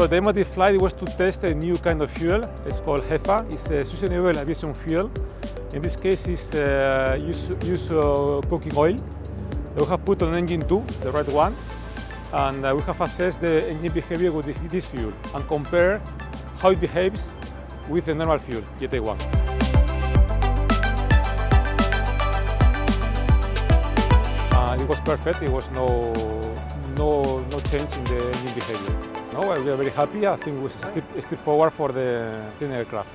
So the aim of the flight was to test a new kind of fuel. It's called HEFA. It's a sustainable aviation fuel. In this case, it's use cooking oil. We have put on engine 2, the right one, and we have assessed the engine behavior with this fuel and compare how it behaves with the normal fuel, Jet A1. It was perfect. There was no change in the engine behavior. No, we are very happy. I think it was a step forward for the clean aircraft.